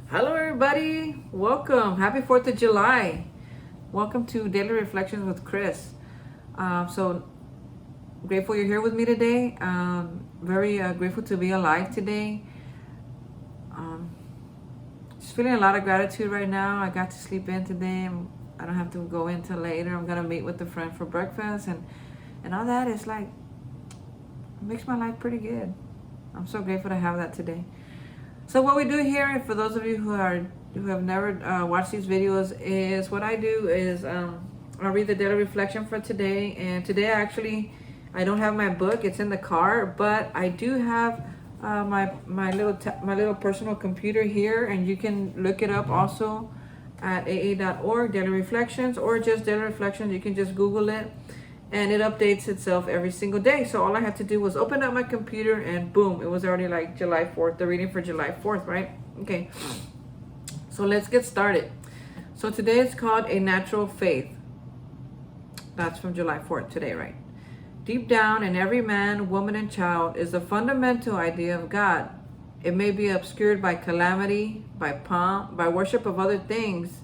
Hello, everybody. Welcome. Happy 4th of July. Welcome to Daily Reflections with Chris. So grateful you're here with me today. Very grateful to be alive today. Um, just feeling a lot of gratitude right now. I got to sleep in today. I don't have to go in till later. I'm going to meet with a friend for breakfast. And all that is like, makes my life pretty good. I'm so grateful to have that today. So what we do here, for those of you who have never watched these videos, is what I do is I'll read the daily reflection for today. And today I don't have my book; it's in the car, but I do have my little personal computer here, and you can look it up also at aa.org, daily reflections, or just daily reflections. You can just Google it, and it updates itself every single day. So all I had to do was open up my computer and boom, it was already like July 4th, the reading for July 4th, right? Okay, so let's get started. So today it's called A Natural Faith. That's from July 4th today, right? Deep down in every man, woman, and child is the fundamental idea of God. It may be obscured by calamity, by pomp, by worship of other things,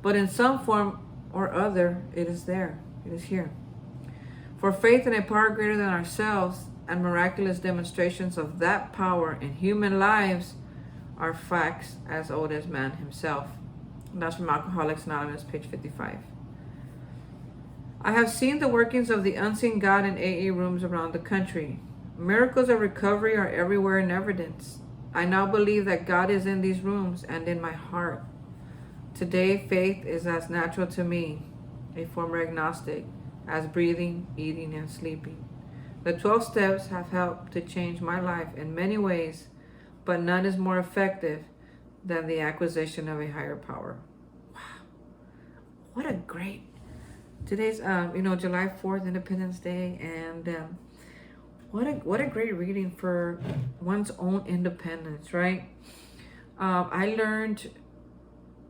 but in some form or other, it is there. It is here. For faith in a power greater than ourselves and miraculous demonstrations of that power in human lives are facts as old as man himself. And that's from Alcoholics Anonymous, page 55. I have seen the workings of the unseen God in AA rooms around the country. Miracles of recovery are everywhere in evidence. I now believe that God is in these rooms and in my heart. Today, faith is as natural to me, a former agnostic, as breathing, eating, and sleeping. The 12 steps have helped to change my life in many ways, but none is more effective than the acquisition of a higher power. Wow. What a great, today's, July 4th, Independence Day, and what a great reading for one's own independence, right? I learned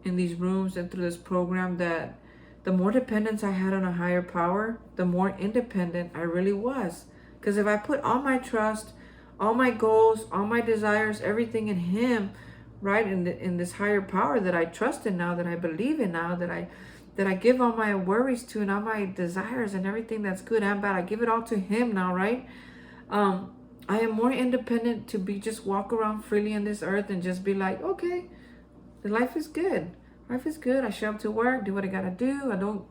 in these rooms and through this program that the more dependence I had on a higher power, the more independent I really was. Because if I put all my trust, all my goals, all my desires, everything in Him, right, in this higher power that I trust in now, that I believe in now, that I give all my worries to and all my desires and everything that's good and bad, I give it all to Him now, right? I am more independent to be just walk around freely in this earth and just be like, okay, the life is good. Life is good. I show up to work, do what I gotta do. I don't,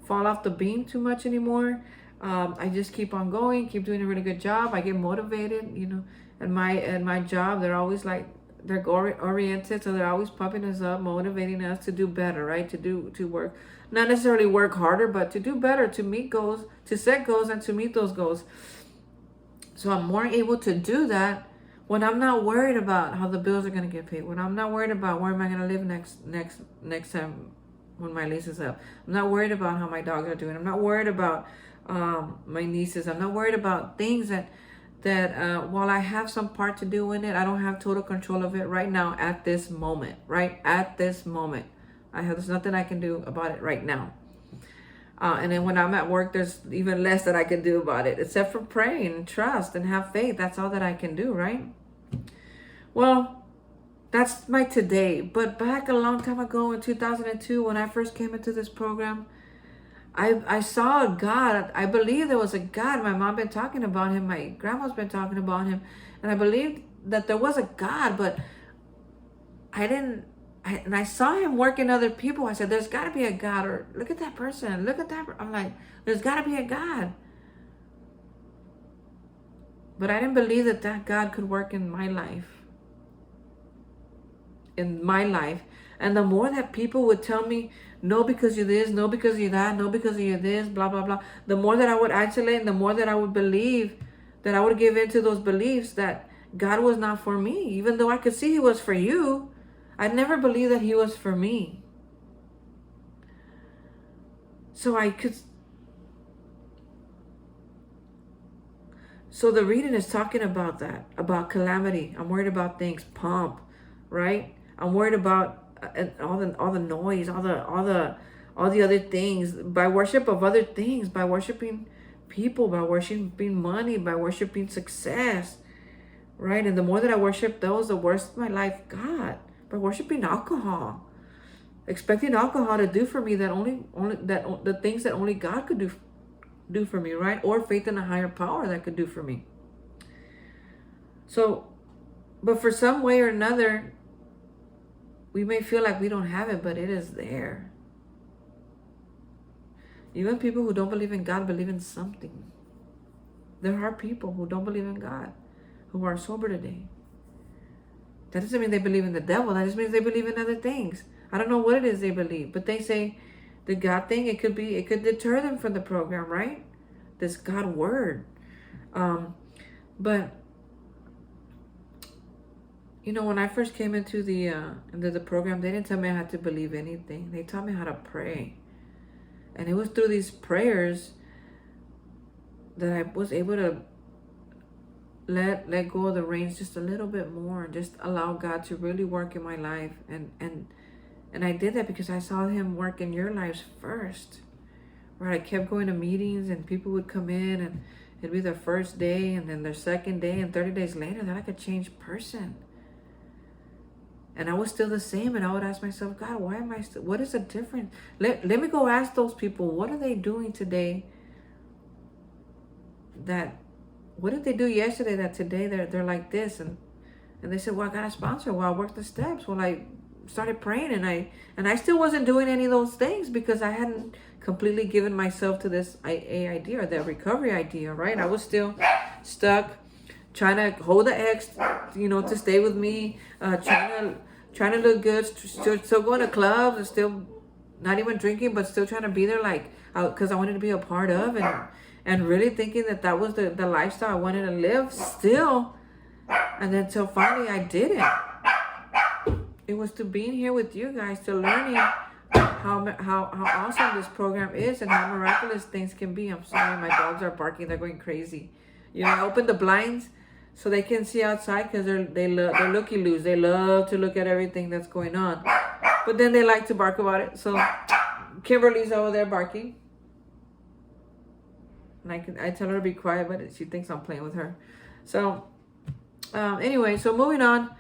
fall off the beam too much anymore. I just keep on going, keep doing a really good job. I get motivated, at my job. They're always like they're oriented, so they're always pumping us up, motivating us to do better, right? To work, not necessarily work harder, but to do better, to meet goals, to set goals, and to meet those goals. So I'm more able to do that when I'm not worried about how the bills are going to get paid, when I'm not worried about where am I going to live next time when my lease is up. I'm not worried about how my dogs are doing. I'm not worried about my nieces. I'm not worried about things that while I have some part to do in it, I don't have total control of it right now at this moment, right? At this moment. There's nothing I can do about it right now. And then when I'm at work, there's even less that I can do about it, except for pray and trust and have faith. That's all that I can do, right? Well, that's my today. But back a long time ago in 2002, when I first came into this program, I saw a God. I believe there was a God. My mom been talking about him. My grandma's been talking about him. And I believed that there was a God, but I saw him working other people. I said, there's got to be a God. Or look at that person. Look at that. I'm like, there's got to be a God. But I didn't believe that God could work in my life. And the more that people would tell me, no, because you're this, no, because you're that, no, because you're this, blah, blah, blah. The more that I would isolate and the more that I would believe, that I would give into those beliefs that God was not for me. Even though I could see He was for you, I never believed that He was for me. So the reading is talking about that, about calamity. I'm worried about things, pomp, right? I'm worried about all the noise, all the other things, by worship of other things, by worshiping people, by worshiping money, by worshiping success, right? And the more that I worship those, the worse my life got. by worshiping alcohol, expecting alcohol to do for me that the things that only God could do for me, right? Or faith in a higher power that could do for me. So, but for some way or another, we may feel like we don't have it, but it is there. Even people who don't believe in God believe in something. There are people who don't believe in God who are sober today. That doesn't mean they believe in the devil. That just means they believe in other things. I don't know what it is they believe, but they say the God thing, it could deter them from the program, right? This God word. But you know, when I first came into the program, they didn't tell me I had to believe anything. They taught me how to pray. And it was through these prayers that I was able to let go of the reins just a little bit more and just allow God to really work in my life. And I did that because I saw him work in your lives first. Right? I kept going to meetings and people would come in and it'd be their first day and then their second day, and 30 days later they're like a changed person. And I was still the same, and I would ask myself, God, why am I still, what is the difference? Let me go ask those people, what are they doing today what did they do yesterday that today they're like this? And they said, well, I got a sponsor. Well, I worked the steps. Well, I started praying, and I still wasn't doing any of those things because I hadn't completely given myself to this AA idea or that recovery idea, right? I was still stuck trying to hold the ex, to stay with me, trying to look good, still going to clubs and still not even drinking, but still trying to be there, like, because I wanted to be a part of, and really thinking that was the lifestyle I wanted to live still. And then till finally I did it. It was to being here with you guys, to learning how awesome this program is and how miraculous things can be. I'm sorry, my dogs are barking. They're going crazy. I open the blinds so they can see outside because they're looky-loos. They love to look at everything that's going on. But then they like to bark about it. So Kimberly's over there barking. And I tell her to be quiet, but she thinks I'm playing with her. So anyway, so moving on.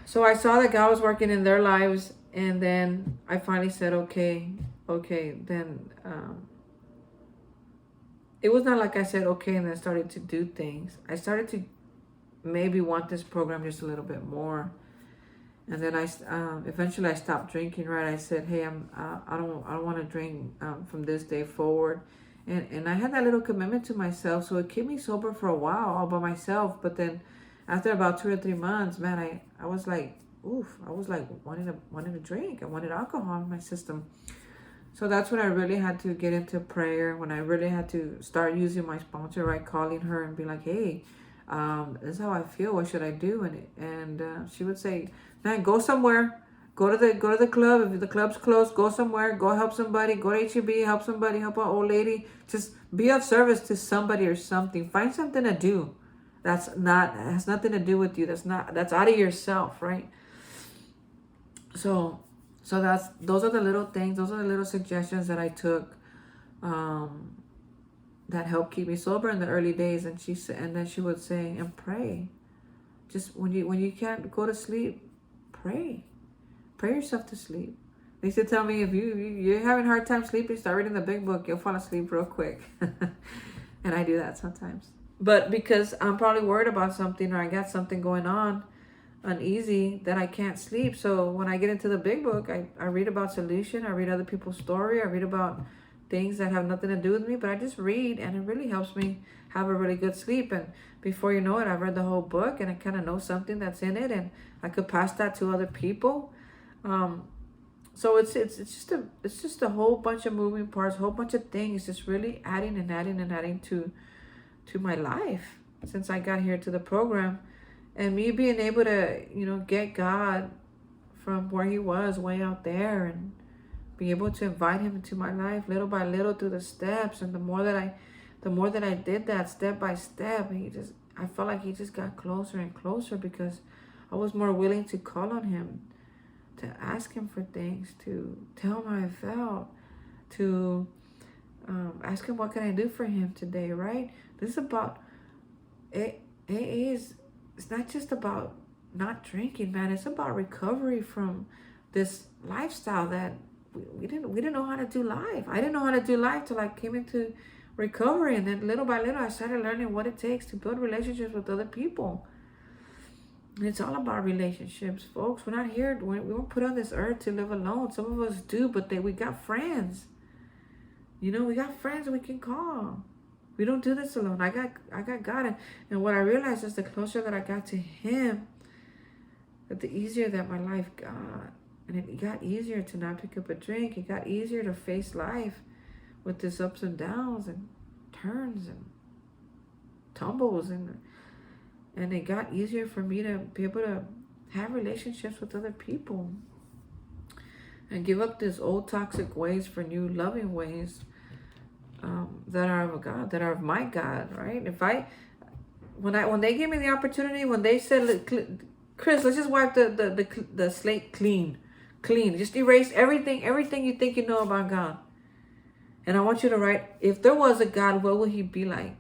So I saw that God was working in their lives, and then I finally said, okay, then it was not like I said, okay, and then started to do things. I started to maybe want this program just a little bit more. And then eventually I stopped drinking, right? I said, hey, I don't want to drink from this day forward. And I had that little commitment to myself. So it kept me sober for a while all by myself. But then after about 2 or 3 months, man, I was like, wanting to drink. I wanted alcohol in my system. So that's when I really had to get into prayer, when I really had to start using my sponsor, right? Calling her and be like, hey, this is how I feel. What should I do? And she would say, man, go somewhere. Go to the club. If the club's closed, go somewhere. Go help somebody. Go to HEB, help somebody, help an old lady. Just be of service to somebody or something. Find something to do. Has nothing to do with you. That's out of yourself, right? So those are the little things. Those are the little suggestions that I took, that helped keep me sober in the early days. And then she would say, and pray. Just when you can't go to sleep, pray yourself to sleep. They used to tell me, if you're having a hard time sleeping, start reading the big book. You'll fall asleep real quick. And I do that sometimes. But because I'm probably worried about something, or I got something going on, uneasy, that I can't sleep. So when I get into the big book, I read about solution. I read other people's story. I read about things that have nothing to do with me. But I just read, and it really helps me have a really good sleep. And before you know it, I've read the whole book, and I kind of know something that's in it, and I could pass that to other people. So it's just a whole bunch of moving parts, a whole bunch of things, just really adding to my life since I got here to the program. And me being able to, get God from where he was way out there and be able to invite him into my life little by little through the steps. And the more that I did that step by step, I felt like he just got closer and closer, because I was more willing to call on him, to ask him for things, to tell him how I felt, to ask him, what can I do for him today, right? This is about, it's not just about not drinking, man. It's about recovery from this lifestyle that we didn't know how to do life. I didn't know how to do life till I came into recovery, and then little by little I started learning what it takes to build relationships with other people. And it's all about relationships, folks. We're not here. We weren't put on this earth to live alone. Some of us do, but we got friends. You know, we got friends we can call. We don't do this alone. I got God, and what I realized is the closer that I got to Him, that the easier that my life got. And it got easier to not pick up a drink. It got easier to face life with its ups and downs and turns and tumbles, and it got easier for me to be able to have relationships with other people and give up these old toxic ways for new loving ways that are of God, that are of my God, right? When they gave me the opportunity, when they said, Chris, let's just wipe the slate clean, just erase everything you think you know about God, and I want you to write, if there was a God, what would He be like?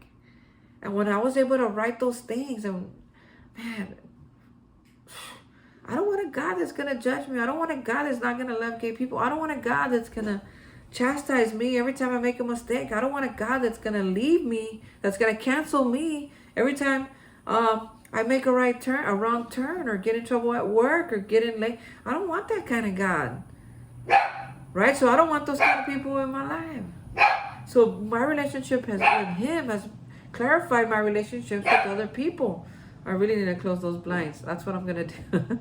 And when I was able to write those things, and man, I don't want a God that's going to judge me. I don't want a God that's not going to love gay people. I don't want a God that's going to chastise me every time I make a mistake. I don't want a God that's going to leave me, that's going to cancel me every time I make a wrong turn, or get in trouble at work, or get in late. I don't want that kind of God, right? So I don't want those kind of people in my life. So my relationship with Him has clarified my relationships with other people. I really need to close those blinds. That's what I'm going to do.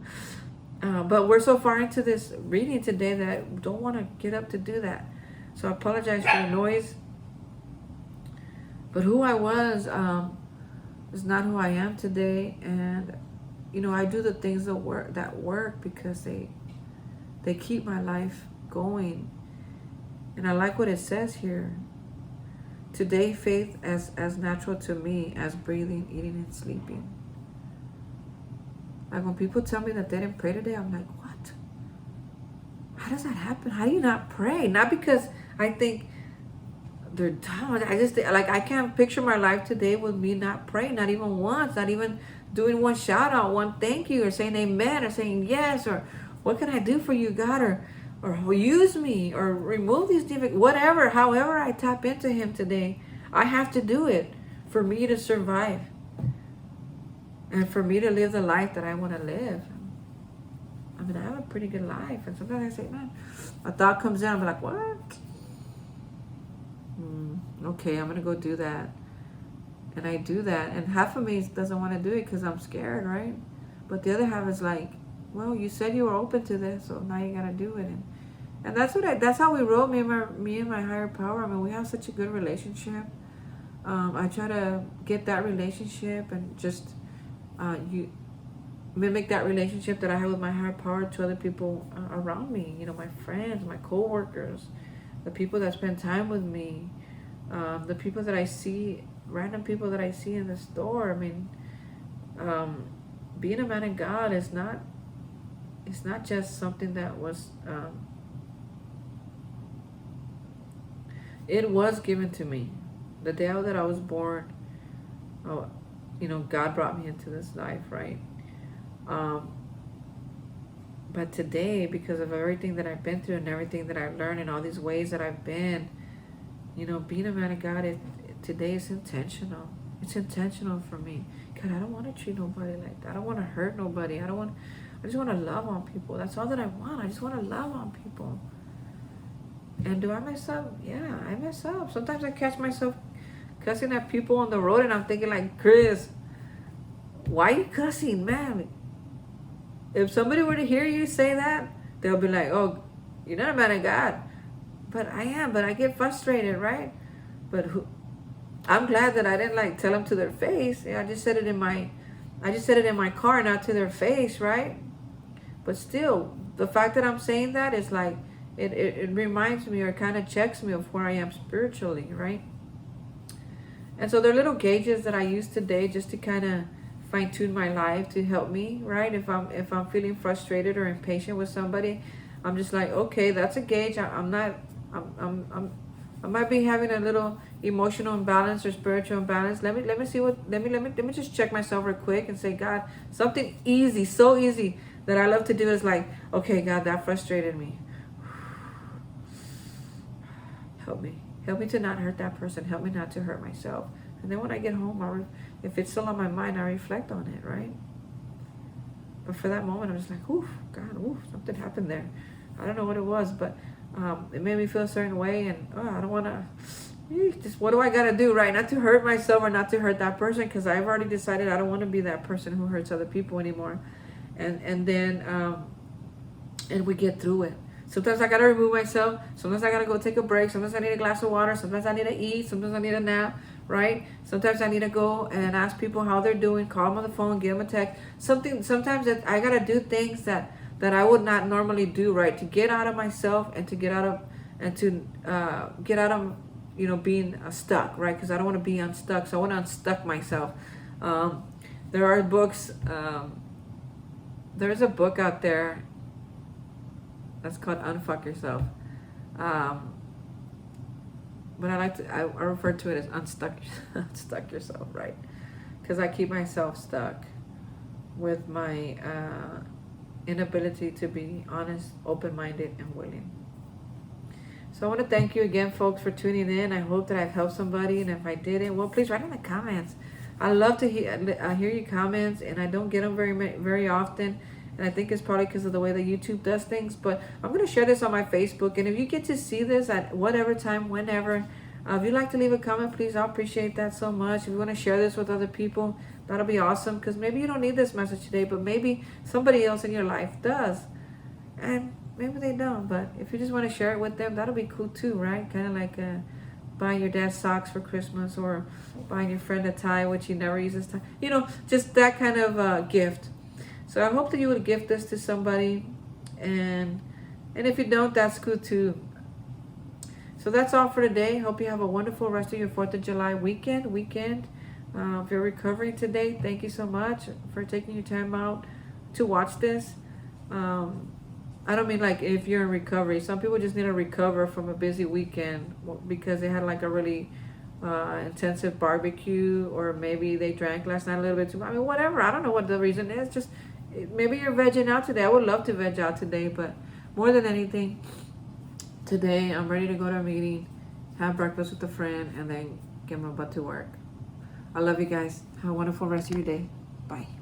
But we're so far into this reading today that I don't want to get up to do that. So I apologize for the noise. But who I was is not who I am today. And, you know, I do the things that work because they keep my life going. And I like what it says here. Today, faith as natural to me as breathing, eating, and sleeping. Like when people tell me that they didn't pray today, I'm like, what? How does that happen? How do you not pray? Not because I think they're dumb. I can't picture my life today with me not praying, not even once, not even doing one shout out, one thank you, or saying amen, or saying yes, or what can I do for you, God, or use me, or remove these defects, whatever, however I tap into Him today, I have to do it for me to survive and for me to live the life that I want to live. I mean, I have a pretty good life, and sometimes I say, man, a thought comes in, I'm like, what? Okay, I'm going to go do that. And I do that, and half of me doesn't want to do it because I'm scared, right? But the other half is like, well, you said you were open to this, so now you gotta do it. And that's how we roll, me and my higher power. I mean, we have such a good relationship. I try to get that relationship and just you mimic that relationship that I have with my higher power to other people around me. You know, my friends, my coworkers, the people that spend time with me, the people that I see, random people that I see in the store. I mean, being a man of God is not. It's not just something that was. It was given to me, the day that I was born. Oh, you know, God brought me into this life, right? But today, because of everything that I've been through and everything that I've learned and all these ways that I've been, you know, being a man of God, today is intentional. It's intentional for me. God, I don't want to treat nobody like that. I don't want to hurt nobody. I just want to love on people. That's all that I want. I just want to love on people. And do I mess up? Yeah, I mess up. Sometimes I catch myself cussing at people on the road, and I'm thinking like, Chris, why are you cussing, man? If somebody were to hear you say that, they'll be like, oh, you're not a man of God. But I am, but I get frustrated, right? But I'm glad that I didn't like tell them to their face. Yeah, I just said it in my car, not to their face, right? But still, the fact that I'm saying that is like, it reminds me, or kind of checks me of where I am spiritually, right? And so there are little gauges that I use today just to kind of fine tune my life to help me, right? If I'm feeling frustrated or impatient with somebody, I'm just like, okay, that's a gauge. I'm I might be having a little emotional imbalance or spiritual imbalance. Let me just check myself real quick and say, God, something easy, so easy that I love to do is like, okay, God, that frustrated me. Help me. Help me to not hurt that person. Help me not to hurt myself. And then when I get home, if it's still on my mind, I reflect on it, right? But for that moment, I'm just like, oof, God, oof, something happened there. I don't know what it was, but it made me feel a certain way, and I don't want to, just what do I got to do, right? Not to hurt myself or not to hurt that person, because I've already decided I don't want to be that person who hurts other people anymore. And then we get through it. Sometimes I got to remove myself. Sometimes I got to go take a break. Sometimes I need a glass of water. Sometimes I need to eat. Sometimes I need a nap, right? Sometimes I need to go and ask people how they're doing, call them on the phone, give them a text. Sometimes that I got to do things that I would not normally do, right? To get out of myself and to get out of, being stuck, right? Because I don't want to be unstuck. So I want to unstuck myself. There are books. There's a book out there that's called Unfuck Yourself. But I refer to it as unstuck yourself, right? Because I keep myself stuck with my inability to be honest, open-minded, and willing. So I want to thank you again, folks, for tuning in. I hope that I've helped somebody, and if I didn't, well, please write in the comments. I love to hear your comments, and I don't get them very often. And I think it's probably because of the way that YouTube does things. But I'm going to share this on my Facebook. And if you get to see this at whatever time, whenever, if you'd like to leave a comment, please, I'll appreciate that so much. If you want to share this with other people, that'll be awesome. Because maybe you don't need this message today, but maybe somebody else in your life does. And maybe they don't. But if you just want to share it with them, that'll be cool too, right? Kind of like buying your dad socks for Christmas, or buying your friend a tie, which he never uses tie. Just that kind of gift. So I hope that you would gift this to somebody, and if you don't, that's cool too. So that's all for today. Hope you have a wonderful rest of your 4th of July weekend. If you're recovering today, thank you so much for taking your time out to watch this. I don't mean like if you're in recovery. Some people just need to recover from a busy weekend because they had like a really intensive barbecue, or maybe they drank last night a little bit too much. I mean, whatever. I don't know what the reason is. Just maybe you're vegging out today. I would love to veg out today, but more than anything, today I'm ready to go to a meeting, have breakfast with a friend, and then get my butt to work. I love you guys. Have a wonderful rest of your day. Bye.